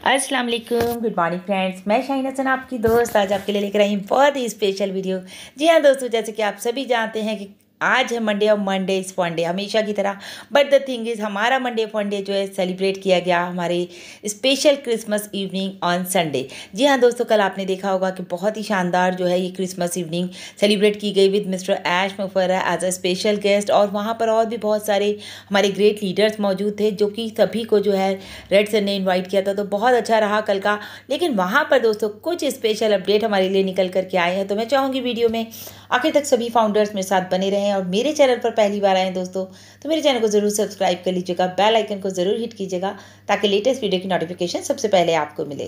अस्सलाम वालेकुम, good morning friends. मैं शाहीना सना आपकी दोस्त आज आपके लिए लेकर आई हूँ बहुत ही स्पेशल वीडियो। जी हाँ दोस्तों, जैसे कि आप सभी जानते हैं कि आज है मंडे और मंडे इज़ फन डे हमेशा की तरह। बट द थिंग इज़ हमारा मंडे फन डे जो है सेलिब्रेट किया गया हमारे special Christmas evening on Sunday. जी हाँ दोस्तों, कल आपने देखा होगा कि बहुत ही शानदार जो है ये क्रिसमस इवनिंग सेलिब्रेट की गई विद मिस्टर ऐश मुफर्रा एज अ स्पेशल गेस्ट। और वहाँ पर और भी बहुत सारे हमारे ग्रेट लीडर्स मौजूद थे जो कि सभी को जो है रेड सर ने इन्वाइट किया था, तो बहुत अच्छा रहा कल का। लेकिन वहाँ पर दोस्तों कुछ स्पेशल अपडेट हमारे लिए निकल करके आए हैं, तो मैं चाहूँगी वीडियो में आखिर तक सभी फाउंडर्स मेरे साथ बने रहें। और मेरे चैनल पर पहली बार आए हैं दोस्तों, तो मेरे चैनल को ज़रूर सब्सक्राइब कर लीजिएगा, बेल आइकन को ज़रूर हिट कीजिएगा ताकि लेटेस्ट वीडियो की नोटिफिकेशन सबसे पहले आपको मिले।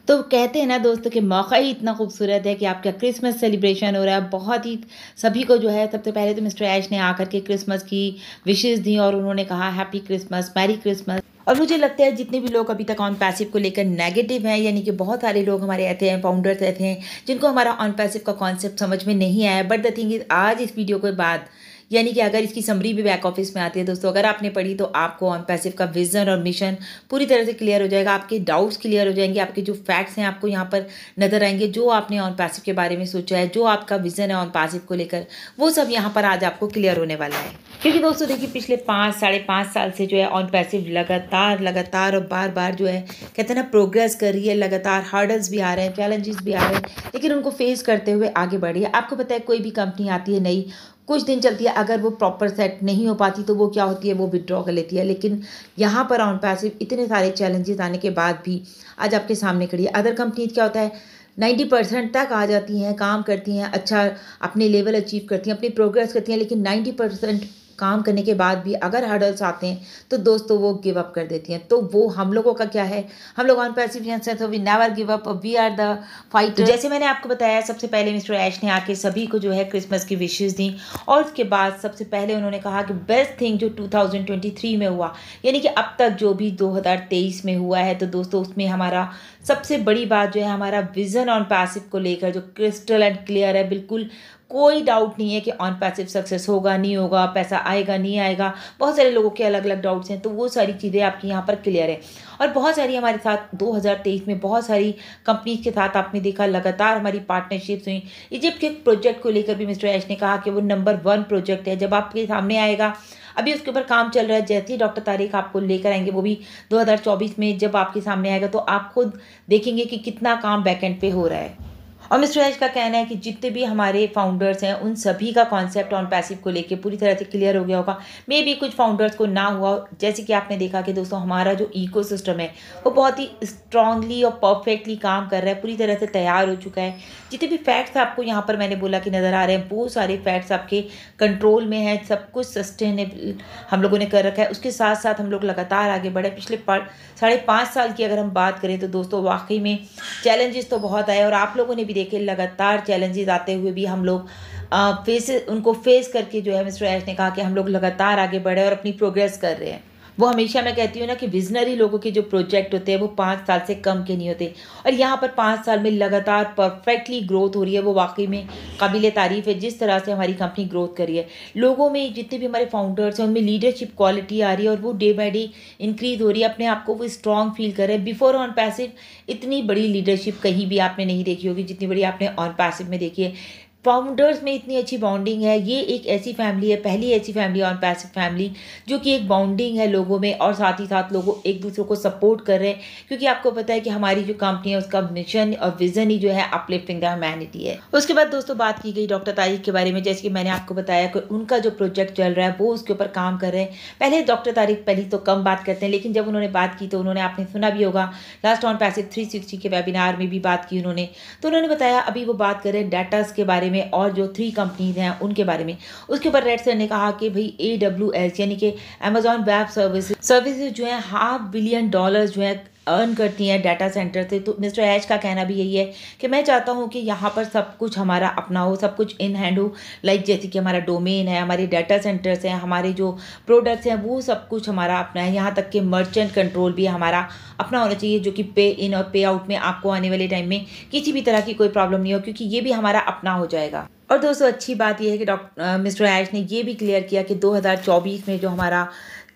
तो कहते हैं ना दोस्तों कि मौका ही इतना खूबसूरत है कि आपका क्रिसमस सेलिब्रेशन हो रहा है। बहुत ही सभी को जो है सबसे पहले तो मिस्टर ऐश ने आकर के क्रिसमस की विशेज़ दी और उन्होंने कहा हैप्पी क्रिसमस, मैरी क्रिसमस। और मुझे लगता है जितने भी लोग अभी तक ऑन पैसिव को लेकर नेगेटिव हैं, यानी कि बहुत सारे लोग हमारे ऐसे हैं, फाउंडर्स ऐसे हैं जिनको हमारा ऑन पैसिव का कॉन्सेप्ट समझ में नहीं आया। बट द थिंग इज़ आज इस वीडियो के बाद, यानी कि अगर इसकी समरी भी बैक ऑफिस में आती है दोस्तों, अगर आपने पढ़ी तो आपको ऑन पैसिव का विजन और मिशन पूरी तरह से क्लियर हो जाएगा। आपके डाउट्स क्लियर हो जाएंगे, आपके जो फैक्ट्स हैं आपको यहाँ पर नजर आएंगे, जो आपने ऑन पैसिव के बारे में सोचा है, जो आपका विजन है ऑन पैसिव को लेकर, वो सब यहाँ पर आज आपको क्लियर होने वाला है। क्योंकि दोस्तों देखिए, पिछले 5-5.5 साल से जो है ऑन पैसिव लगातार और बार बार जो है कहते हैं ना प्रोग्रेस कर रही है। लगातार हार्डल्स भी आ रहे हैं, चैलेंजेस भी आ रहे हैं, लेकिन उनको फेस करते हुए आगे बढ़ी है। आपको पता है कोई भी कंपनी आती है नई, कुछ दिन चलती है, अगर वो प्रॉपर सेट नहीं हो पाती तो वो क्या होती है, वो विड्रॉ कर लेती है। लेकिन यहाँ पर ऑन पैसिव इतने सारे चैलेंजेस आने के बाद भी आज आपके सामने खड़ी है। अदर कंपनीज क्या होता है 90% तक आ जाती हैं, काम करती हैं, अच्छा अपने लेवल अचीव करती हैं, अपनी प्रोग्रेस करती हैं, लेकिन 90% काम करने के बाद भी अगर हर्डल्स आते हैं तो दोस्तों वो गिव अप कर देती हैं। तो वो हम लोगों का क्या है, हम लोग ऑन पैसिव हैं, तो we never give up, we are the fighter. जैसे मैंने आपको बताया, सबसे पहले मिस्टर ऐश ने आके सभी को जो है क्रिसमस की विशेस दी और उसके बाद सबसे पहले उन्होंने कहा कि बेस्ट थिंग जो 2023 में हुआ, यानी कि अब तक जो भी 2023 में हुआ है, तो दोस्तों उसमें हमारा सबसे बड़ी बात जो है हमारा विजन ऑन पैसिव को लेकर जो क्रिस्टल एंड क्लियर है, बिल्कुल कोई डाउट नहीं है कि ऑन पैसिव सक्सेस होगा नहीं होगा, पैसा आएगा नहीं आएगा। बहुत सारे लोगों के अलग अलग डाउट्स हैं, तो वो सारी चीज़ें आपकी यहाँ पर क्लियर है। और बहुत सारी हमारे साथ 2023 में बहुत सारी कंपनीज के साथ आपने देखा लगातार हमारी पार्टनरशिप्स हुई। इजिप्ट के प्रोजेक्ट को लेकर भी मिस्टर ऐश ने कहा कि वो नंबर 1 प्रोजेक्ट है। जब आपके सामने आएगा, अभी उसके ऊपर काम चल रहा है, जैसे ही डॉक्टर तारिक आपको लेकर आएंगे, वो भी 2024 में जब आपके सामने आएगा, तो आप खुद देखेंगे कि कितना काम बैकएंड पे हो रहा है। और मिस्टर ऐश का कहना है कि जितने भी हमारे फाउंडर्स हैं उन सभी का कॉन्सेप्ट ऑन पैसिव को लेके पूरी तरह से क्लियर हो गया होगा। मे भी कुछ फाउंडर्स को ना हुआ, जैसे कि आपने देखा कि दोस्तों हमारा जो इकोसिस्टम है वो बहुत ही स्ट्रांगली और परफेक्टली काम कर रहा है, पूरी तरह से तैयार हो चुका है। जितने भी फैक्ट्स आपको यहाँ पर मैंने बोला कि नज़र आ रहे हैं, वो सारे फैक्ट्स आपके कंट्रोल में हैं, सब कुछ सस्टेनेबल हम लोगों ने कर रखा है। उसके साथ साथ हम लोग लगातार आगे बढ़े। पिछले 5.5 साल की अगर हम बात करें तो दोस्तों वाकई में चैलेंजेस तो बहुत आए, और आप लोगों ने भी देखे लगातार चैलेंजेस आते हुए भी हम लोग उनको फेस करके जो है मिस्टर ऐश ने कहा कि हम लोग लगातार आगे बढ़े और अपनी प्रोग्रेस कर रहे हैं। वो हमेशा मैं कहती हूँ ना कि विजनरी लोगों के जो प्रोजेक्ट होते हैं वो 5 साल से कम के नहीं होते, और यहाँ पर 5 साल में लगातार परफेक्टली ग्रोथ हो रही है। वो वाकई में काबिल तारीफ़ है जिस तरह से हमारी कंपनी ग्रोथ कर रही है। लोगों में जितने भी हमारे फाउंडर्स हैं उनमें लीडरशिप क्वालिटी आ रही है और वो डे बाई डे इंक्रीज हो रही है। अपने आप को वो स्ट्रॉन्ग फील कर रहे हैं। बिफोर ऑन पैसिव इतनी बड़ी लीडरशिप कहीं भी आपने नहीं देखी होगी जितनी बड़ी आपने ऑन पैसिव में देखी है। फाउंडर्स में इतनी अच्छी बॉन्डिंग है। ये एक ऐसी फैमिली है, पहली ऐसी फैमिली ऑन पैसिव फैमिली जो कि एक बॉन्डिंग है लोगों में, और साथ ही साथ लोग एक दूसरे को सपोर्ट कर रहे हैं। क्योंकि आपको पता है कि हमारी जो कंपनी है उसका मिशन और विजन ही जो है अपलिफ्टिंग द ह्यूमैनिटी है। उसके बाद दोस्तों बात की गई डॉक्टर तारिक के बारे में। जैसे कि मैंने आपको बताया कि उनका जो प्रोजेक्ट चल रहा है वो उसके ऊपर काम कर रहे हैं। पहले डॉक्टर तारिक पहली तो कम बात करते हैं, लेकिन जब उन्होंने बात की तो उन्होंने, आपने सुना भी होगा लास्ट ऑन पैसिव 360 के वेबिनार में भी बात की उन्होंने, तो उन्होंने बताया अभी वो बात कर रहे हैं डाटास के बारे में और जो 3 कंपनीज हैं उनके बारे में। उसके ऊपर रेड सर ने कहा कि भाई AWS यानी कि अमेजॉन वेब सर्विसेज जो है $500 बिलियन जो है अर्न करती हैं डाटा सेंटर से। तो मिस्टर ऐश का कहना भी यही है कि मैं चाहता हूँ कि यहाँ पर सब कुछ हमारा अपना हो, सब कुछ इन हैंड हो। लाइक जैसे कि हमारा डोमेन है, हमारे डाटा सेंटर्स हैं, हमारे जो प्रोडक्ट्स हैं, वो सब कुछ हमारा अपना है। यहाँ तक कि मर्चेंट कंट्रोल भी हमारा अपना होना चाहिए, जो कि पे इन और पे आउट में आपको आने वाले टाइम में किसी भी तरह की कोई प्रॉब्लम नहीं हो, क्योंकि ये भी हमारा अपना हो जाएगा। और दोस्तों अच्छी बात यह है कि मिस्टर ऐश ने ये भी क्लियर किया कि 2024 में जो हमारा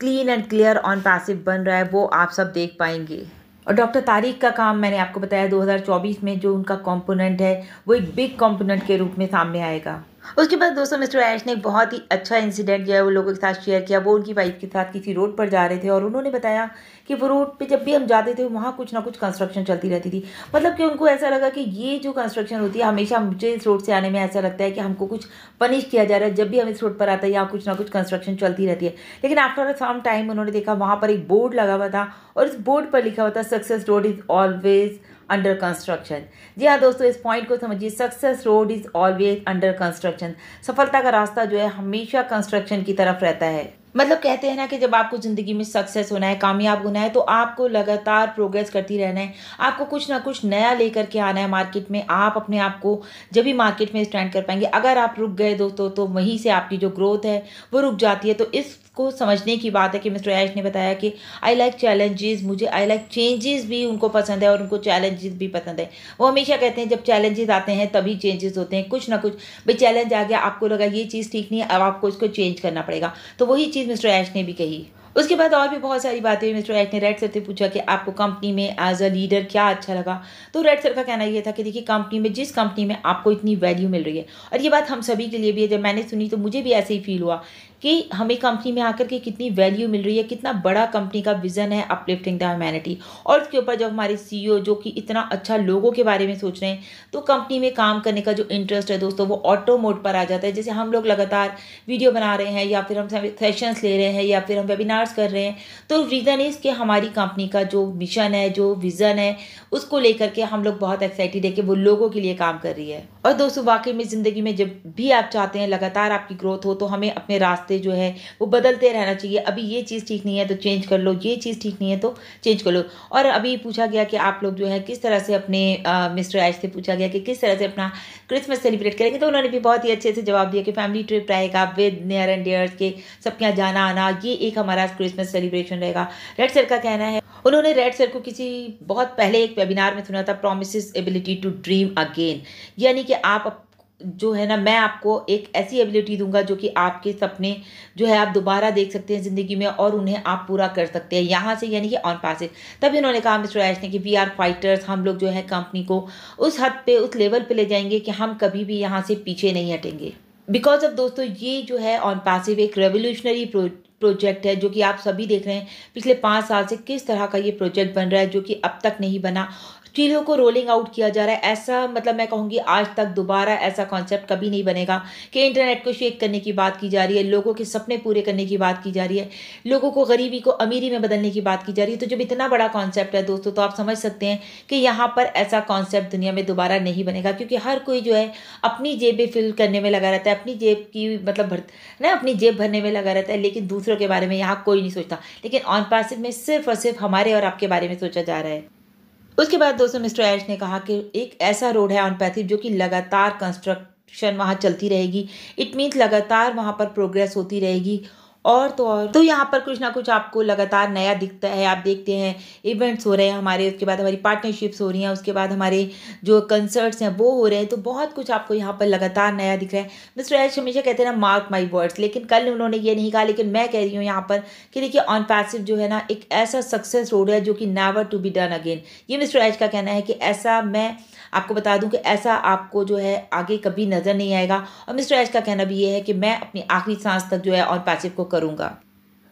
clean and clear on passive बन रहा है वो आप सब देख पाएंगे। और डॉक्टर तारिक का काम मैंने आपको बताया 2024 में जो उनका कंपोनेंट है वो एक बिग कंपोनेंट के रूप में सामने आएगा। उसके बाद दोस्तों मिस्टर ऐश ने एक बहुत ही अच्छा इंसिडेंट जो है वो लोगों के साथ शेयर किया। वो उनकी वाइफ के साथ किसी रोड पर जा रहे थे और उन्होंने बताया कि वो रोड पे जब भी हम जाते थे वहाँ कुछ ना कुछ कंस्ट्रक्शन चलती रहती थी। मतलब कि उनको ऐसा लगा कि ये जो कंस्ट्रक्शन होती है, हमेशा मुझे इस रोड से आने में ऐसा लगता है कि हमको कुछ पनिश किया जा रहा है। जब भी हम इस रोड पर आते हैं यहाँ कुछ ना कुछ कंस्ट्रक्शन चलती रहती है। लेकिन आफ्टर सम टाइम उन्होंने देखा वहाँ पर एक बोर्ड लगा हुआ था और इस बोर्ड पर लिखा हुआ था success road is always under construction. जी हाँ दोस्तों, इस पॉइंट को समझिए, success road is always under construction. सफलता का रास्ता जो है हमेशा कंस्ट्रक्शन की तरफ रहता है। मतलब कहते हैं ना कि जब आपको ज़िंदगी में सक्सेस होना है, कामयाब होना है, तो आपको लगातार प्रोग्रेस करती रहना है। आपको कुछ ना कुछ नया लेकर के आना है मार्केट में। आप अपने आप को जब भी मार्केट में स्टैंड कर पाएंगे। अगर आप रुक गए दोस्तों तो वहीं से आपकी जो ग्रोथ है वो रुक जाती है। तो इसको समझने की बात है कि मिस्टर ऐश ने बताया कि आई लाइक चैलेंजेस, मुझे आई लाइक चेंजेस भी उनको पसंद है और उनको चैलेंजेस भी पसंद है। वो हमेशा कहते हैं जब चैलेंजेस आते हैं तभी चेंजेस होते हैं। कुछ ना कुछ भाई चैलेंज आ गया, आपको लगा ये चीज़ ठीक नहीं है, अब आपको इसको चेंज करना पड़ेगा। तो वही चीज़ मिस्टर ऐश ने भी कही। उसके बाद और भी बहुत सारी बातें मिस्टर ऐश ने रेड सर से पूछा कि आपको कंपनी में एज अ लीडर क्या अच्छा लगा। तो रेड सर का कहना ये था कि देखिए कंपनी में, जिस कंपनी में आपको इतनी वैल्यू मिल रही है, और ये बात हम सभी के लिए भी है, जब मैंने सुनी तो मुझे भी ऐसे ही फील हुआ कि हमें कंपनी में आकर के कितनी वैल्यू मिल रही है, कितना बड़ा कंपनी का विजन है अपलिफ्टिंग द ह्यूमैनिटी। और उसके ऊपर जब हमारे सीईओ जो कि इतना अच्छा लोगों के बारे में सोच रहे हैं, तो कंपनी में काम करने का जो इंटरेस्ट है दोस्तों वो ऑटो मोड पर आ जाता है। जैसे हम लोग लगातार वीडियो बना रहे हैं या फिर हम सेशंस ले रहे हैं या फिर हम वेबिनार्स कर रहे हैं, तो रीज़न इज़ कि हमारी कंपनी का जो मिशन है, जो विज़न है, उसको लेकर के हम लोग बहुत एक्साइटेड है कि वो लोगों के लिए काम कर रही है। और दोस्तों वाकई में ज़िंदगी में जब भी आप चाहते हैं लगातार आपकी ग्रोथ हो, तो हमें अपने रास्ते जो है वो बदलते रहना चाहिए। अभी ये चीज़ ठीक नहीं है तो चेंज कर लो, ये चीज़ ठीक नहीं है तो चेंज कर लो। और अभी पूछा गया कि आप लोग जो है किस तरह से अपने मिस्टर ऐश से पूछा गया कि किस तरह से अपना क्रिसमस सेलिब्रेट करेंगे, तो उन्होंने भी बहुत ही अच्छे से जवाब दिया कि फैमिली ट्रिप रहेगा विद नियर एंड डियर्स के, सबके यहाँ जाना आना, ये एक हमारा क्रिसमस सेलिब्रेशन रहेगा। रेड सर का कहना है, उन्होंने रेड सर को किसी बहुत पहले एक वेबिनार में सुना था, promises ability to dream again. यानी कि आप जो है ना, मैं आपको एक ऐसी एबिलिटी दूंगा जो कि आपके सपने जो है आप दोबारा देख सकते हैं ज़िंदगी में और उन्हें आप पूरा कर सकते हैं यहाँ से, यानी कि ऑन पैसिव। तभी उन्होंने कहा मिस्टर ऐश ने कि वी आर फाइटर्स, हम लोग जो है कंपनी को उस हद पे, उस लेवल पे ले जाएंगे कि हम कभी भी यहाँ से पीछे नहीं हटेंगे। बिकॉज ऑफ दोस्तों ये जो है ऑन पैसिव एक रेवोल्यूशनरी प्रोजेक्ट है, जो कि आप सभी देख रहे हैं पिछले 5 साल से किस तरह का ये प्रोजेक्ट बन रहा है, जो कि अब तक नहीं बना। चीज़ों को रोलिंग आउट किया जा रहा है। ऐसा मतलब मैं कहूँगी आज तक दोबारा ऐसा कॉन्सेप्ट कभी नहीं बनेगा कि इंटरनेट को शेक करने की बात की जा रही है, लोगों के सपने पूरे करने की बात की जा रही है, लोगों को गरीबी को अमीरी में बदलने की बात की जा रही है। तो जब इतना बड़ा कॉन्सेप्ट है दोस्तों, तो आप समझ सकते हैं कि यहाँ पर ऐसा कॉन्सेप्ट दुनिया में दोबारा नहीं बनेगा, क्योंकि हर कोई जो है अपनी जेबें फिल करने में लगा रहता है, अपनी जेब की मतलब अपनी जेब भरने में लगा रहता है, लेकिन दूसरों के बारे में यहाँ कोई नहीं सोचता। लेकिन ऑन पैसिव में सिर्फ और सिर्फ हमारे और आपके बारे में सोचा जा रहा है। उसके बाद दोस्तों मिस्टर ऐश ने कहा कि एक ऐसा रोड है ऑन पैसिव जो कि लगातार कंस्ट्रक्शन वहाँ चलती रहेगी। इट मीन्स लगातार वहाँ पर प्रोग्रेस होती रहेगी। और तो यहाँ पर कुछ ना कुछ आपको लगातार नया दिखता है। आप देखते हैं इवेंट्स हो रहे हैं हमारे, उसके बाद हमारी पार्टनरशिप्स हो रही हैं, उसके बाद हमारे जो कंसर्ट्स हैं वो हो रहे हैं। तो बहुत कुछ आपको यहाँ पर लगातार नया दिख रहा है। मिस्टर ऐश हमेशा कहते हैं ना, मार्क माई वर्ड्स, लेकिन कल उन्होंने ये नहीं कहा, लेकिन मैं कह रही हूँ यहाँ पर कि देखिए ऑन पैसिव जो है ना एक ऐसा सक्सेस रोड है जो कि never to be done again. ये मिस्टर ऐश का कहना है कि ऐसा, मैं आपको बता दूं कि ऐसा आपको जो है आगे कभी नज़र नहीं आएगा। और मिस्टर ऐश का कहना भी ये है कि मैं अपनी आखिरी सांस तक जो है ऑन पैसिव को करूँगा।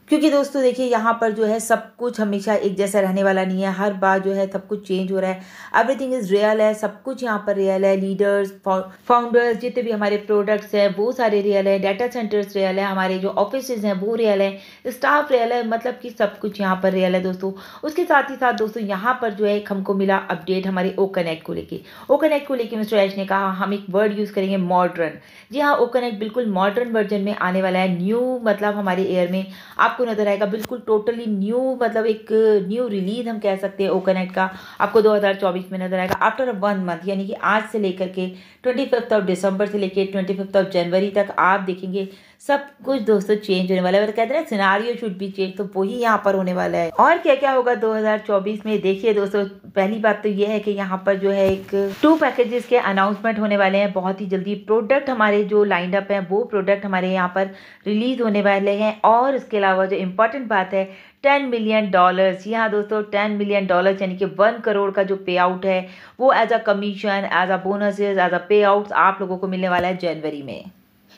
क्योंकि दोस्तों देखिए यहाँ पर जो है सब कुछ हमेशा एक जैसा रहने वाला नहीं है। हर बार जो है सब कुछ चेंज हो रहा है। एवरीथिंग इज़ रियल है, सब कुछ यहाँ पर रियल है। लीडर्स, फाउंडर्स, जितने भी हमारे प्रोडक्ट्स हैं वो सारे रियल है। डाटा सेंटर्स रियल है, हमारे जो ऑफिसेज हैं वो रियल है, स्टाफ रियल है, मतलब कि सब कुछ यहाँ पर रियल है दोस्तों। उसके साथ ही साथ दोस्तों यहाँ पर जो है एक हमको मिला अपडेट हमारे ओ कनेक्ट को लेके। ओ कनेक्ट को लेके मिस्टर ऐश ने कहा हम एक वर्ड यूज़ करेंगे, मॉडर्न। जी हाँ, ओ कनेक्ट बिल्कुल मॉडर्न वर्जन में आने वाला है। न्यू मतलब हमारे एयर में आप आपको नज़र आएगा बिल्कुल टोटली न्यू, मतलब एक न्यू रिलीज हम कह सकते हैं ओकोनेट का आपको 2024 में नज़र आएगा आफ्टर 1 मंथ, यानी कि आज से लेकर के 25 दिसंबर से लेकर 25 जनवरी तक आप देखेंगे सब कुछ दोस्तों चेंज होने वाला है। कहते हैं ना सिनारियो शुड बी चेंज, तो वही यहाँ पर होने वाला है। और क्या क्या होगा 2024 में देखिए दोस्तों, पहली बात तो ये है कि यहाँ पर जो है एक 2 पैकेजेस के अनाउंसमेंट होने वाले हैं बहुत ही जल्दी। प्रोडक्ट हमारे जो लाइंड अप हैं वो प्रोडक्ट हमारे यहाँ पर रिलीज होने वाले हैं। और इसके अलावा जो इम्पोर्टेंट बात है $10 मिलियन, जी हाँ दोस्तों, $10 मिलियन यानी कि 1 करोड़ का जो पे आउट है वो as a commission, as a bonuses, as a pay out आप लोगों को मिलने वाला है जनवरी में।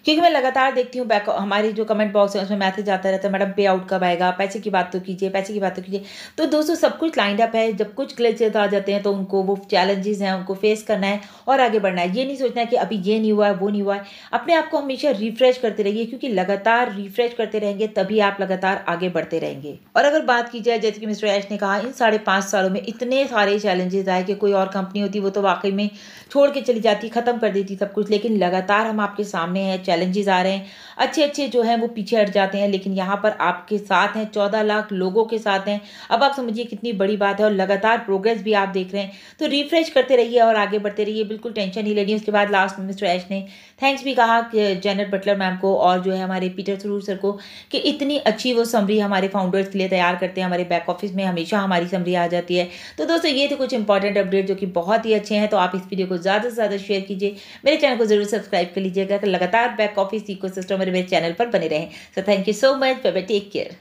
क्योंकि मैं लगातार देखती हूँ बैक हमारी जो कमेंट बॉक्स है उसमें मैसेज आता रहता है, मैडम पे आउट कब आएगा, पैसे की बात तो कीजिए, पैसे की बात तो कीजिए। तो दोस्तों सब कुछ लाइंड अप है, जब कुछ ग्लिचेस आ जाते हैं तो उनको वो चैलेंजेस हैं उनको फेस करना है और आगे बढ़ना है। ये नहीं सोचना है कि अभी ये नहीं हुआ है वो नहीं हुआ है। अपने आप को हमेशा रिफ्रेश करते रहिए, क्योंकि लगातार रिफ्रेश करते रहेंगे तभी आप लगातार आगे बढ़ते रहेंगे। और अगर बात की जाए जैसे कि मिस्टर ऐश ने कहा, इन 5.5 सालों में इतने सारे चैलेंजेस आए कि कोई और कंपनी होती वो तो वाकई में छोड़ के चली जाती, खत्म कर देती सब कुछ। लेकिन लगातार हम आपके सामने हैं, चैलेंजेस आ रहे हैं, अच्छे अच्छे जो हैं वो पीछे हट जाते हैं, लेकिन यहाँ पर आपके साथ हैं, 14 लाख लोगों के साथ हैं। अब आप समझिए कितनी बड़ी बात है और लगातार प्रोग्रेस भी आप देख रहे हैं। तो रिफ्रेश करते रहिए और आगे बढ़ते रहिए, बिल्कुल टेंशन नहीं लेनी। उसके बाद लास्ट में मिस्टर ऐश ने थैंक्स भी कहा कि जेनेट बटलर मैम को और जो है हमारे पीटर थरूर सर को, कि इतनी अच्छी वो समरी हमारे फाउंडर्स के लिए तैयार करते हैं। हमारे बैक ऑफिस में हमेशा हमारी समरी आ जाती है। तो दोस्तों ये थे कुछ इंपॉर्टेंट अपडेट जो कि बहुत ही अच्छे हैं। तो आप इस वीडियो को ज़्यादा से ज़्यादा शेयर कीजिए, मेरे चैनल को जरूर सब्सक्राइब कर लीजिएगा, लगातार बैक ऑफिस इकोसिस्टम मेरे चैनल पर बने रहें। So thank you so much, bye bye, take care.